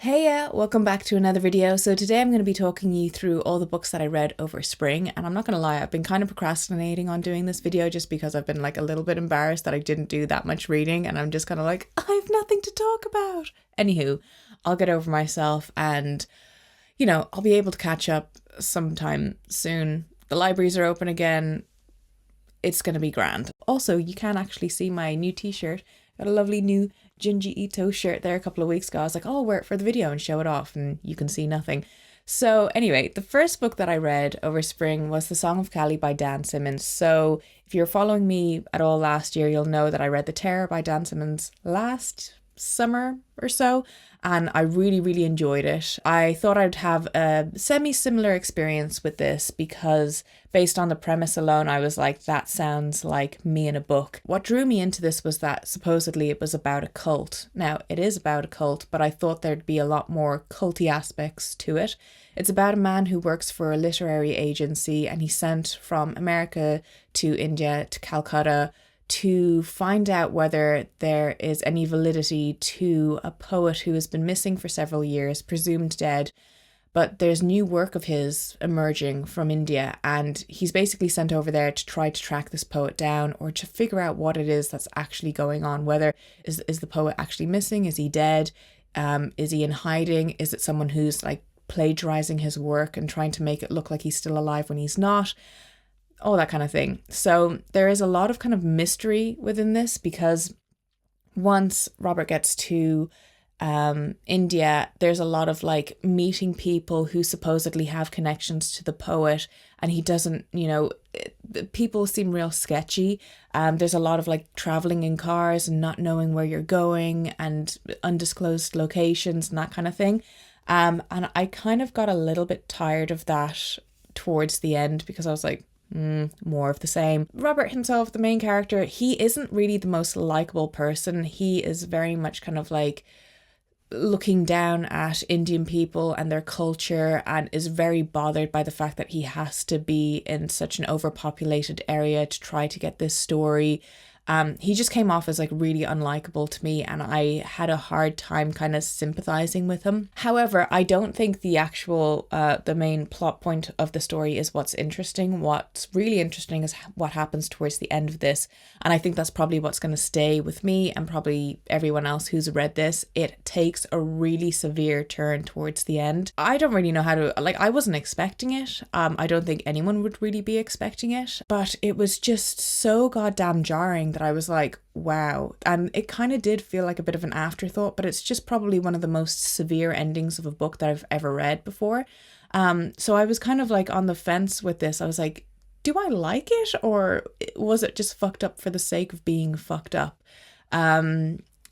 Hey, welcome back to another video. So today I'm going to be talking you through all the books that I read over spring, and I'm not going to lie, I've been kind of procrastinating on doing this video just because I've been like a little bit embarrassed that I didn't do that much reading, and I'm just kind of like, I have nothing to talk about. Anywho, I'll get over myself and, I'll be able to catch up sometime soon. The libraries are open again. It's going to be grand. Also, you can actually see my new t-shirt. Got a lovely new Junji Ito shirt there a couple of weeks ago. I was like, oh, I'll wear it for the video and show it off, and you can see nothing. So anyway, the first book that I read over spring was The Song of Cali by Dan Simmons. So if you're following me at all last year, you'll know that I read The Terror by Dan Simmons last summer or so, and I really enjoyed it. I thought I'd have a semi-similar experience with this because based on the premise alone, I was like, that sounds like me in a book. What drew me into this was that supposedly it was about a cult. Now, it is about a cult, but I thought there'd be a lot more culty aspects to it. It's about a man who works for a literary agency, and he's sent from America to India to Calcutta to find out whether there is any validity to a poet who has been missing for several years, presumed dead, but there's new work of his emerging from India, and he's basically sent over there to try to track this poet down or to figure out what it is that's actually going on. Whether is the poet actually missing? Is he dead? Is he in hiding? Is it someone who's like plagiarizing his work and trying to make it look like he's still alive when he's not? All that kind of thing. So there is a lot of kind of mystery within this, because once Robert gets to India, there's a lot of like meeting people who supposedly have connections to the poet, and he doesn't, people seem real sketchy. There's a lot of like traveling in cars and not knowing where you're going and undisclosed locations and that kind of thing. And I kind of got a little bit tired of that towards the end, because I was like, more of the same. Robert himself, the main character, he isn't really the most likable person. He is very much kind of like looking down at Indian people and their culture, and is very bothered by the fact that he has to be in such an overpopulated area to try to get this story. He just came off as like really unlikable to me, and I had a hard time kind of sympathizing with him. However, I don't think the actual the main plot point of the story is what's interesting. What's really interesting is what happens towards the end of this, and I think that's probably what's going to stay with me and probably everyone else who's read this. It takes a really severe turn towards the end. I don't really know how to, like, I wasn't expecting it. I don't think anyone would really be expecting it, but it was just so goddamn jarring that I was like, wow. And it kind of did feel like a bit of an afterthought, but it's just probably one of the most severe endings of a book that I've ever read before. So I was kind of like on the fence with this. I was like, do I like it, or was it just fucked up for the sake of being fucked up?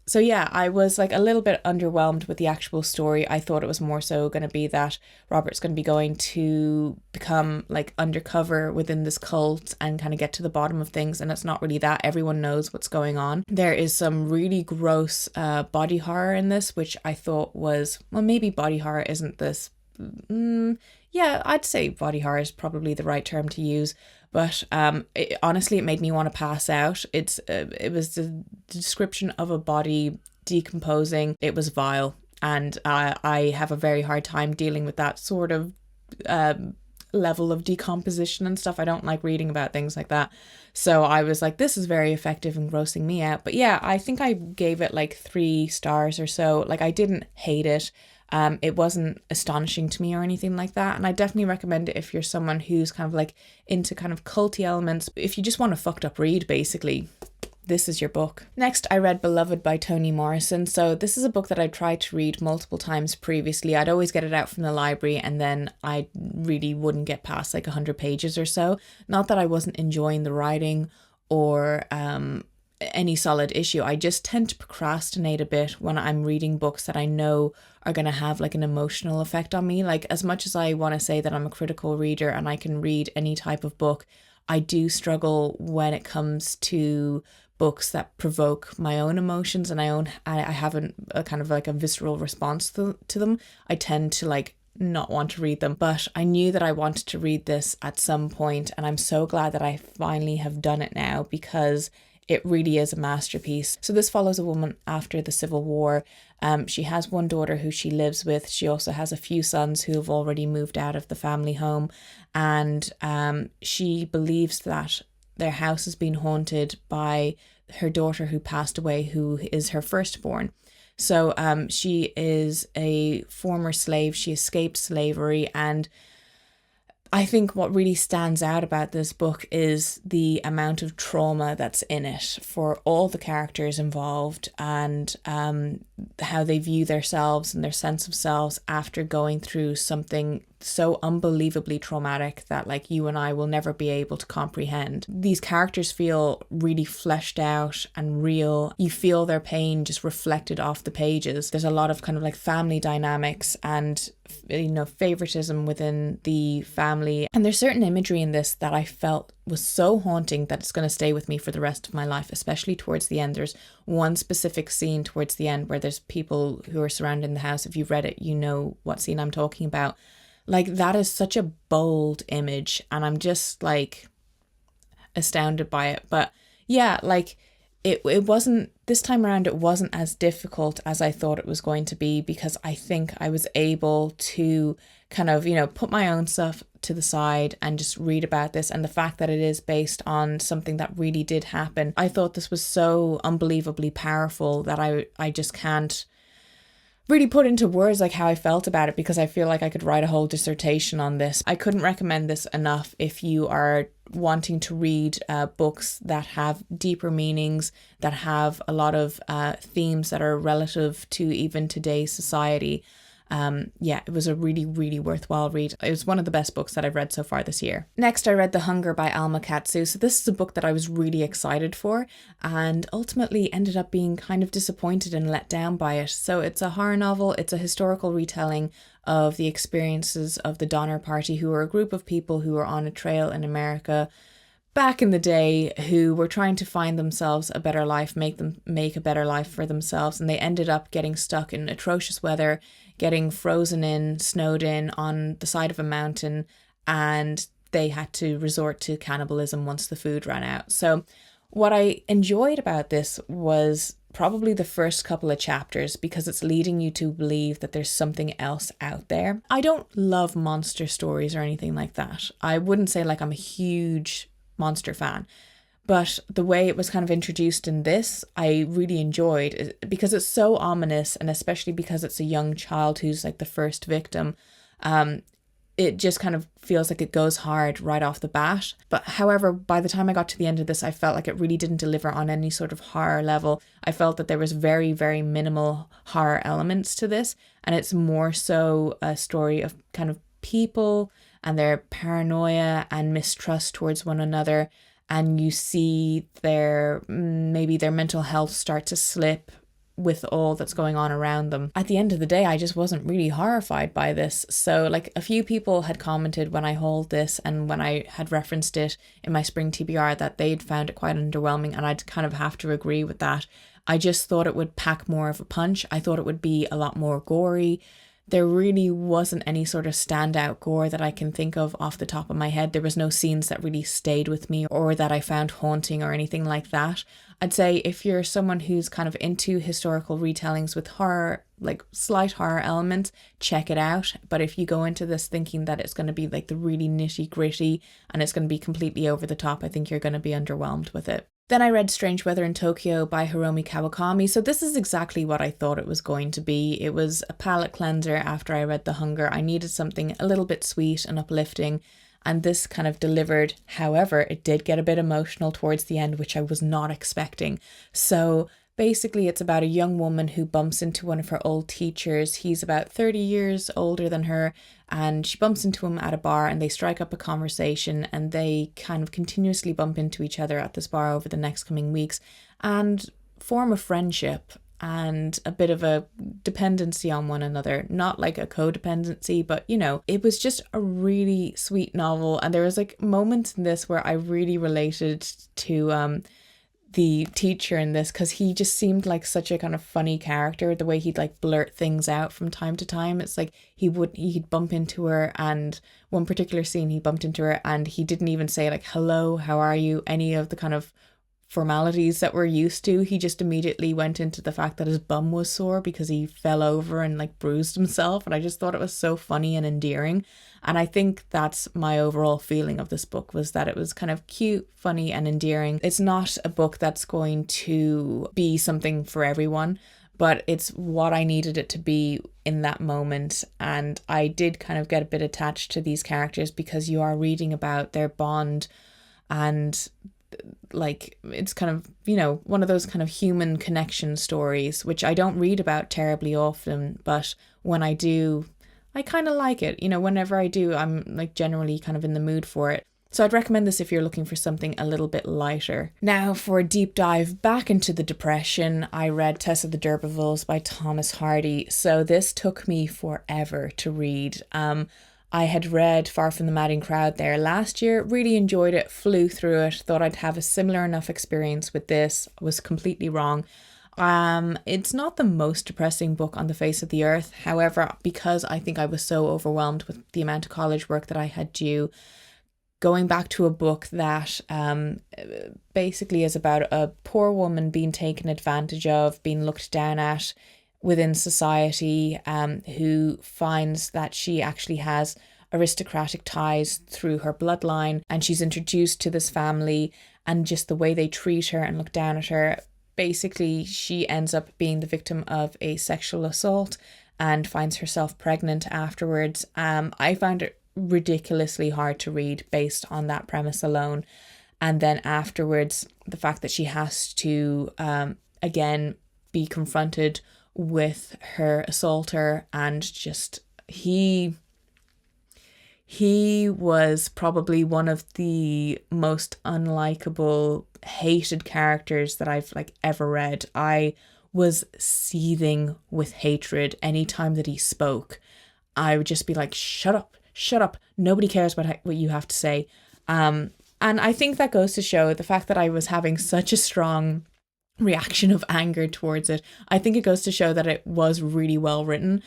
So yeah, I was like a little bit underwhelmed with the actual story. I thought it was more so going to be that Robert's going to be going to become like undercover within this cult and kind of get to the bottom of things, and it's not really that. Everyone knows what's going on. There is some really gross body horror in this, which I thought was, well, maybe body horror isn't this. Yeah, I'd say body horror is probably the right term to use, but honestly, it made me want to pass out. It was the description of a body decomposing. It was vile, and I have a very hard time dealing with that sort of level of decomposition and stuff. I don't like reading about things like that. So I was like, this is very effective in grossing me out. But yeah, I think I gave it like 3 stars or so. Like, I didn't hate it. It wasn't astonishing to me or anything like that. And I definitely recommend it if you're someone who's kind of like into kind of culty elements. If you just want a fucked up read, basically, this is your book. Next, I read Beloved by Toni Morrison. So this is a book that I tried to read multiple times previously. I'd always get it out from the library, and then I really wouldn't get past like 100 pages or so. Not that I wasn't enjoying the writing or any solid issue. I just tend to procrastinate a bit when I'm reading books that I know are going to have like an emotional effect on me. Like, as much as I want to say that I'm a critical reader and I can read any type of book, I do struggle when it comes to books that provoke my own emotions, and I have a kind of like a visceral response to them. I tend to like not want to read them, but I knew that I wanted to read this at some point, and I'm so glad that I finally have done it now, because it really is a masterpiece. So this follows a woman after the Civil War. She has one daughter who she lives with. She also has a few sons who have already moved out of the family home. And she believes that their house has been haunted by her daughter who passed away, who is her firstborn. So she is a former slave. She escaped slavery, and I think what really stands out about this book is the amount of trauma that's in it for all the characters involved, and how they view themselves and their sense of selves after going through something so unbelievably traumatic that like you and I will never be able to comprehend. These characters feel really fleshed out and real. You feel their pain just reflected off the pages. There's a lot of kind of like family dynamics and, you know, favoritism within the family. And there's certain imagery in this that I felt was so haunting that it's going to stay with me for the rest of my life, especially towards the end. There's one specific scene towards the end where there's people who are surrounding the house. If you've read it, you know what scene I'm talking about. Like, that is such a bold image, and I'm just like astounded by it. But yeah, like it wasn't, this time around, it wasn't as difficult as I thought it was going to be, because I think I was able to kind of, you know, put my own stuff to the side and just read about this. And the fact that it is based on something that really did happen, I thought this was so unbelievably powerful that I just can't really put into words like how I felt about it, because I feel like I could write a whole dissertation on this. I couldn't recommend this enough if you are wanting to read books that have deeper meanings, that have a lot of themes that are relative to even today's society. Yeah, it was a really, really worthwhile read. It was one of the best books that I've read so far this year. Next, I read The Hunger by Alma Katsu. So this is a book that I was really excited for, and ultimately ended up being kind of disappointed and let down by it. So it's a horror novel. It's a historical retelling of the experiences of the Donner Party, who were a group of people who were on a trail in America back in the day, who were trying to find themselves a better life, make a better life for themselves. And they ended up getting stuck in atrocious weather, getting frozen in, snowed in on the side of a mountain, and they had to resort to cannibalism once the food ran out. So what I enjoyed about this was probably the first couple of chapters, because it's leading you to believe that there's something else out there. I don't love monster stories or anything like that. I wouldn't say like I'm a huge monster fan, but the way it was kind of introduced in this, I really enjoyed it, because it's so ominous, and especially because it's a young child who's like the first victim. It just kind of feels like it goes hard right off the bat. But however, by the time I got to the end of this, I felt like it really didn't deliver on any sort of horror level. I felt that there was very, very minimal horror elements to this, and it's more so a story of kind of people and their paranoia and mistrust towards one another. And you see maybe their mental health start to slip with all that's going on around them. At the end of the day, I just wasn't really horrified by this. So like, a few people had commented when I hauled this and when I had referenced it in my spring TBR that they'd found it quite underwhelming, and I'd kind of have to agree with that. I just thought it would pack more of a punch. I thought it would be a lot more gory. There really wasn't any sort of standout gore that I can think of off the top of my head. There was no scenes that really stayed with me or that I found haunting or anything like that. I'd say if you're someone who's kind of into historical retellings with horror, like slight horror elements, check it out. But if you go into this thinking that it's going to be like the really nitty gritty and it's going to be completely over the top, I think you're going to be underwhelmed with it. Then I read Strange Weather in Tokyo by Hiromi Kawakami. So this is exactly what I thought it was going to be. It was a palate cleanser after I read The Hunger. I needed something a little bit sweet and uplifting, and this kind of delivered. However, it did get a bit emotional towards the end, which I was not expecting. So basically, it's about a young woman who bumps into one of her old teachers. He's about 30 years older than her, and she bumps into him at a bar, and they strike up a conversation, and they kind of continuously bump into each other at this bar over the next coming weeks and form a friendship and a bit of a dependency on one another. Not like a codependency, but you know, it was just a really sweet novel. And there was like moments in this where I really related to the teacher in this, because he just seemed like such a kind of funny character, the way he'd like blurt things out from time to time. It's like he'd bump into her, and one particular scene he bumped into her and he didn't even say like hello, how are you, any of the kind of formalities that we're used to. He just immediately went into the fact that his bum was sore because he fell over and like bruised himself. And I just thought it was so funny and endearing. And I think that's my overall feeling of this book, was that it was kind of cute, funny, and endearing. It's not a book that's going to be something for everyone, but it's what I needed it to be in that moment. And I did kind of get a bit attached to these characters because you are reading about their bond, and like it's kind of, you know, one of those kind of human connection stories, which I don't read about terribly often, but when I do, I kind of like it. You know, whenever I do, I'm like generally kind of in the mood for it. So I'd recommend this if you're looking for something a little bit lighter. Now, for a deep dive back into the depression, I read Tess of the Derbyvilles by Thomas Hardy. So this took me forever to read. I had read Far from the Madding Crowd there last year, really enjoyed it, flew through it, thought I'd have a similar enough experience with this, was completely wrong. It's not the most depressing book on the face of the earth. However, because I think I was so overwhelmed with the amount of college work that I had due, going back to a book that basically is about a poor woman being taken advantage of, being looked down at within society, who finds that she actually has aristocratic ties through her bloodline, and she's introduced to this family, and just the way they treat her and look down at her. Basically, she ends up being the victim of a sexual assault and finds herself pregnant afterwards. I found it ridiculously hard to read based on that premise alone. And then afterwards, the fact that she has to, again, be confronted with her assaulter, and just he was probably one of the most unlikable, hated characters that I've like ever read. I was seething with hatred anytime that he spoke. I would just be like, shut up, nobody cares what you have to say. And I think that goes to show the fact that I was having such a strong reaction of anger towards it. I think it goes to show that it was really well written,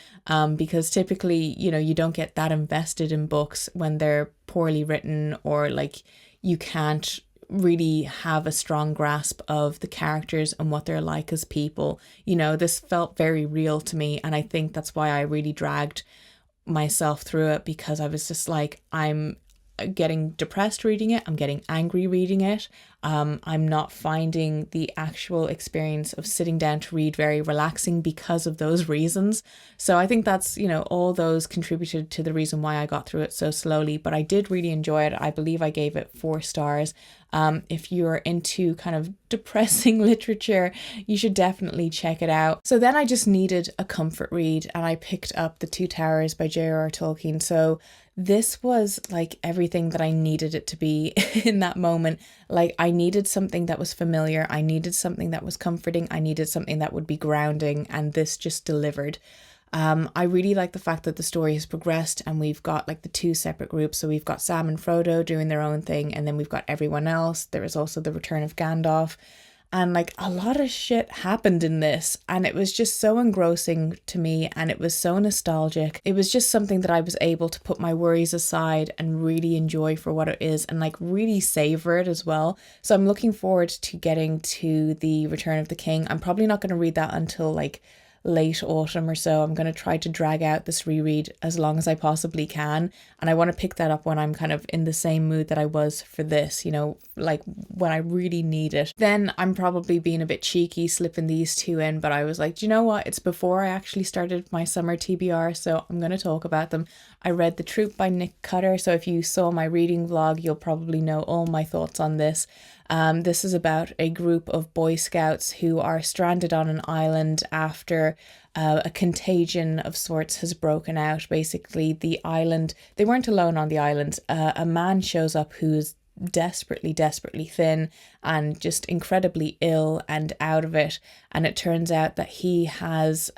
because typically, you know, you don't get that invested in books when they're poorly written, or like you can't really have a strong grasp of the characters and what they're like as people. You know, this felt very real to me, and I think that's why I really dragged myself through it, because I was just like, I'm getting depressed reading it, I'm getting angry reading it. I'm not finding the actual experience of sitting down to read very relaxing because of those reasons. So I think that's, you know, all those contributed to the reason why I got through it so slowly. But I did really enjoy it. I believe I gave it 4 stars. If you're into kind of depressing literature, you should definitely check it out. So then I just needed a comfort read, and I picked up The Two Towers by J.R.R. Tolkien. So this was like everything that I needed it to be in that moment. Like, I needed something that was familiar. I needed something that was comforting. I needed something that would be grounding, and this just delivered. I really like the fact that the story has progressed, and we've got like the 2 separate groups. So we've got Sam and Frodo doing their own thing, and then we've got everyone else. There is also the return of Gandalf. And like a lot of shit happened in this, and it was just so engrossing to me, and it was so nostalgic. It was just something that I was able to put my worries aside and really enjoy for what it is, and like really savor it as well. So I'm looking forward to getting to the Return of the King. I'm probably not going to read that until like late autumn or so. I'm going to try to drag out this reread as long as I possibly can, and I want to pick that up when I'm kind of in the same mood that I was for this, you know, like when I really need it. Then I'm probably being a bit cheeky slipping these 2 in, but I was like, do you know what, it's before I actually started my summer TBR, so I'm going to talk about them. I read The Troop by Nick Cutter, so if you saw my reading vlog, you'll probably know all my thoughts on this. This is about a group of Boy Scouts who are stranded on an island after a contagion of sorts has broken out. Basically, the island, they weren't alone on the island. A man shows up who's desperately thin and just incredibly ill and out of it. And it turns out that he has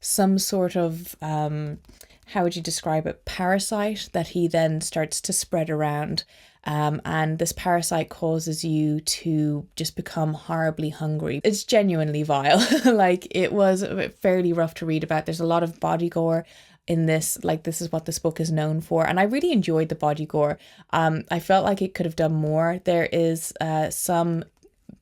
some sort of, how would you describe it, parasite that he then starts to spread around. And this parasite causes you to just become horribly hungry. It's genuinely vile. Like, it was fairly rough to read about. There's a lot of body gore in this. Like, this is what this book is known for, and I really enjoyed the body gore. I felt like it could have done more. There is some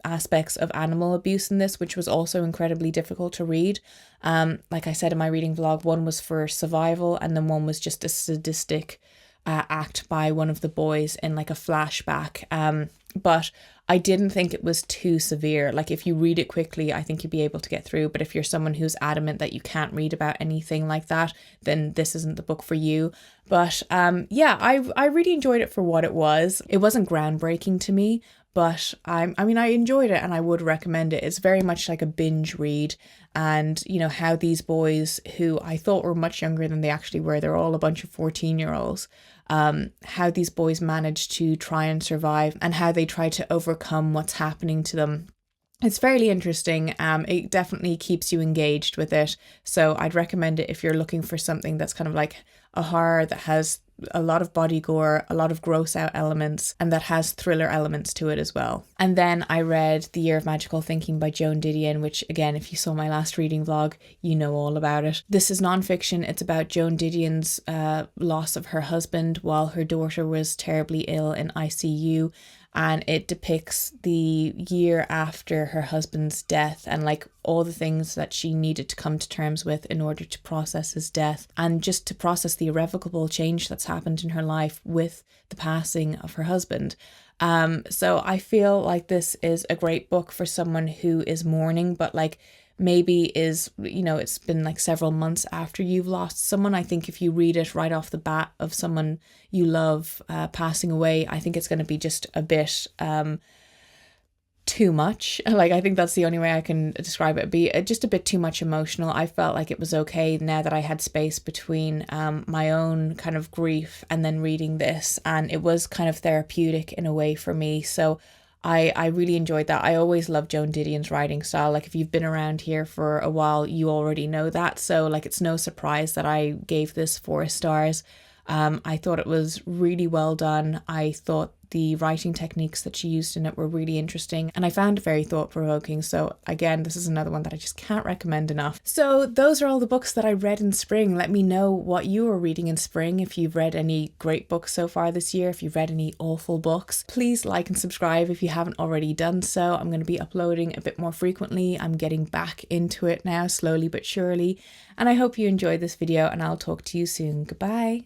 aspects of animal abuse in this, which was also incredibly difficult to read. Like I said in my reading vlog, one was for survival, and then one was just a sadistic act by one of the boys in like a flashback. But I didn't think it was too severe. Like if you read it quickly, I think you'd be able to get through. But if you're someone who's adamant that you can't read about anything like that, then this isn't the book for you. But yeah, I really enjoyed it for what it was. It wasn't groundbreaking to me, but I mean, I enjoyed it and I would recommend it. It's very much like a binge read, and you know how these boys, who I thought were much younger than they actually were, they're all a bunch of 14-year-olds, how these boys managed to try and survive and how they try to overcome what's happening to them. It's fairly interesting. It definitely keeps you engaged with it. So I'd recommend it if you're looking for something that's kind of like a horror that has a lot of body gore, a lot of gross out elements, and that has thriller elements to it as well. And then I read The Year of Magical Thinking by Joan Didion, which again, if you saw my last reading vlog, you know all about it. This is non-fiction. It's about Joan Didion's loss of her husband while her daughter was terribly ill in ICU. And it depicts the year after her husband's death and like all the things that she needed to come to terms with in order to process his death, and just to process the irrevocable change that's happened in her life with the passing of her husband. So I feel like this is a great book for someone who is mourning, but like maybe is, you know, it's been like several months after you've lost someone. I think if you read it right off the bat of someone you love passing away, I think it's going to be just a bit too much. Like, I think that's the only way I can describe it. Be just a bit too much emotional. I felt like it was okay now that I had space between my own kind of grief and then reading this, and it was kind of therapeutic in a way for me. So I really enjoyed that. I always loved Joan Didion's writing style. Like if you've been around here for a while, you already know that. So like it's no surprise that I gave this 4 stars. I thought it was really well done. I thought the writing techniques that she used in it were really interesting, and I found it very thought-provoking. So again, this is another one that I just can't recommend enough. So those are all the books that I read in spring. Let me know what you are reading in spring, if you've read any great books so far this year, if you've read any awful books. Please like and subscribe if you haven't already done so. I'm going to be uploading a bit more frequently. I'm getting back into it now, slowly but surely, and I hope you enjoyed this video, and I'll talk to you soon. Goodbye.